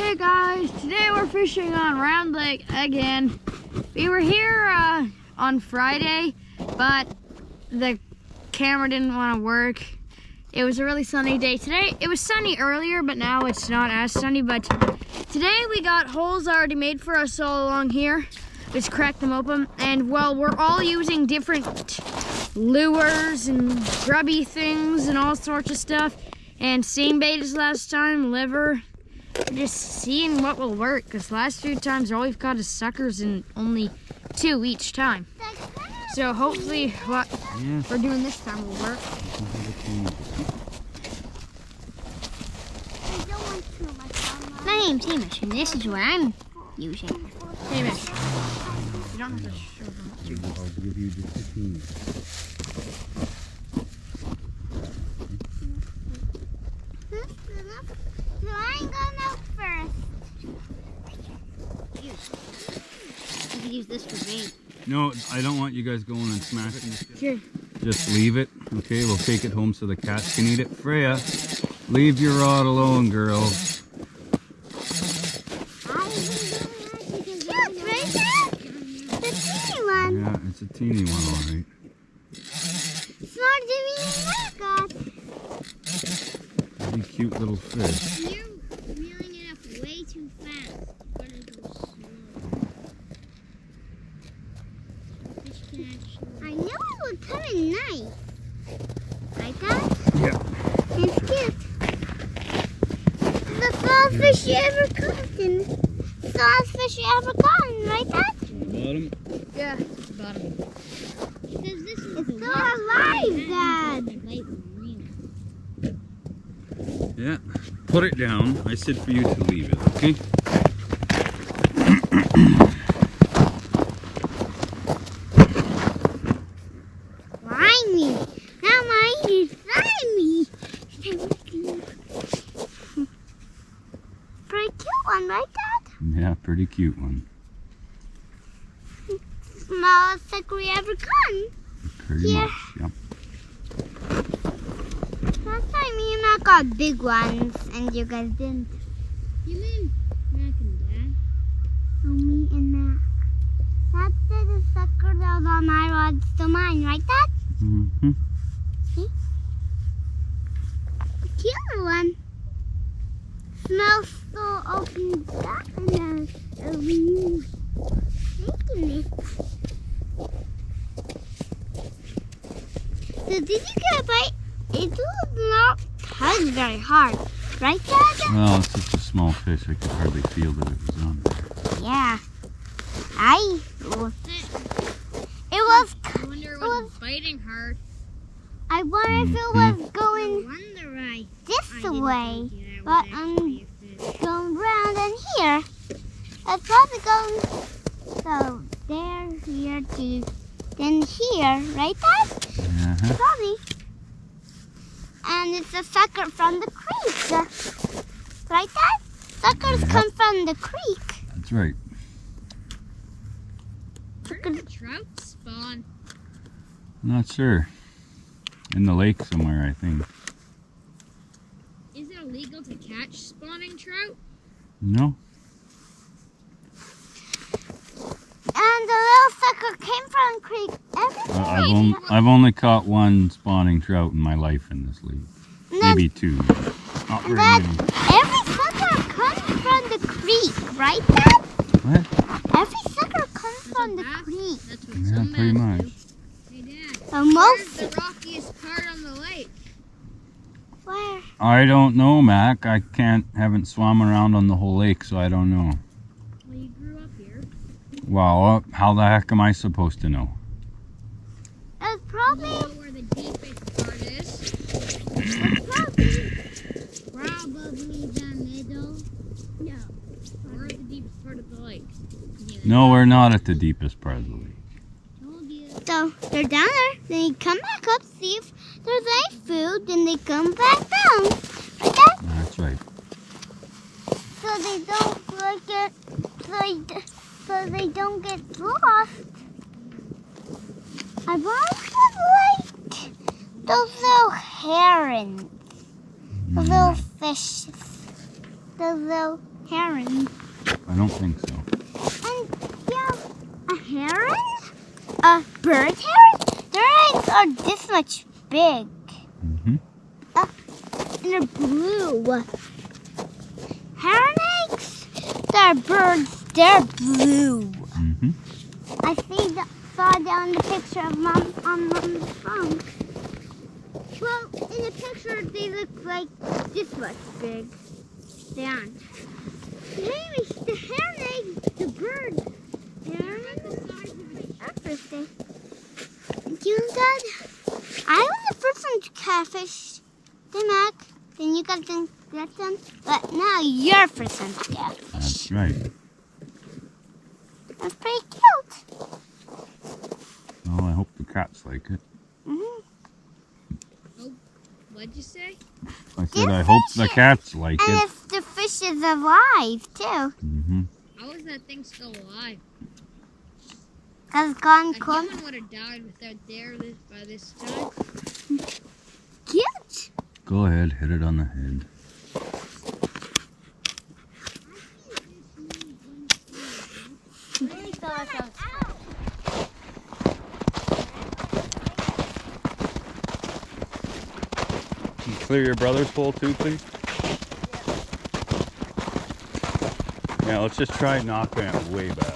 Hey guys, today we're fishing on Round Lake again. We were here on Friday, but the camera didn't want to work. It was a really sunny day today. It was sunny earlier, but now it's not as sunny. But today we got holes already made for us all along here. Just cracked them open, and well, we're all using different lures and grubby things and all sorts of stuff. And same bait as last time, liver. Just seeing what will work, because last few times all we've got is suckers and only 2 each time. So hopefully what we're doing this time will work. My name's Hamish, and this is what I'm using. Hamish, you don't have to show them. I'll give you just a teeny. So I'm gonna first. You can use this for bait. No, I don't want you guys going and smashing it. Here. Just leave it, okay? We'll take it home so the cats can eat it. Freya, leave your rod alone, girl. Look, right there? The teeny one. Yeah, it's a teeny one, all right. Smarter than me and God. Pretty cute little fish. You're reeling it up way too fast. You're gonna go slow. Fish can actually... I knew it would come in nice. Like that? Yeah. It's cute. The smallest fish you ever caught. And the smallest fish you ever caught, right, Dad? Bottom? Yeah, bottom. Because this is it's still alive, Dad. Yeah. Put it down. I said for you to leave it, okay? Slimy. Now mine is slimy. Pretty cute one, right, Dad? Yeah, pretty cute one. Smallest sucker we ever caught. Pretty Yeah. much, yeah. Last time me and Matt got big ones, and you guys didn't. You mean Mac and Dad? Oh, me and Mac. Dad said the sucker that was on my rod's still mine, right, Dad? Mm-hmm. See? The cute one. Smells so open that and a real making it. So did you get a bite? It does not tug very hard, right, Dad? Well, it's such a small fish, I could hardly feel that it was on there. Yeah. It was. I wonder if it was biting hard. I wonder if it was going this way, but I'm going round and here. It's probably going so there, here, to then here, right, Dad? Uh-huh. Probably. And it's a sucker from the creek. Right, Dad? Suckers come from the creek. That's right. Where did the trout spawn? I'm not sure. In the lake somewhere, I think. Is it illegal to catch spawning trout? No? And the little sucker came from the creek. I've only caught one spawning trout in my life in this lake. Maybe 2. Not very many. Every sucker comes from the creek, right, Dad? What? Every sucker comes from the creek. That's what Yeah, some pretty bass much. do. Hey Dad, So most where's the rockiest part on the lake? where? I don't know, Mac. I haven't swum around on the whole lake, so I don't know. Well, you grew up here. Well, how the heck am I supposed to know? It's probably You know where the deepest part is? probably the middle. No. We're at the deepest part of the lake. No, we're not at the deepest part of the lake. Told you. So they're down there. Then they come back up, see if there's any food. Then they come back down. Like that. That's right. So they don't get. So they don't get lost. I've always liked those little herons, those little fishes, those little heron. I don't think so. And yeah, a heron? A bird heron? Their eggs are this much big. Mm-hmm. And they're blue. Heron eggs? They're birds. They're blue. Mm-hmm. I saw down the picture of Mom on Mom's phone. Well, in the picture, they look like this much big. They aren't. Anyways, the heron egg, the bird. Heron birthday. You know, Dad, I was the first one to catfish the Mac. Then you got them, but now you're first one to catfish. That's right. That's pretty cute. Well, I hope the cats like it. Mm-hmm. What'd you say? I said I hope the cats like And it. if the fish is alive, too. Mm-hmm. How is that thing still alive? Because it's gone A cold. human would have died without there by this time. Cute. Go ahead, hit it on the head. Can you clear your brother's bowl too, please? Yeah, let's just try knocking it way back.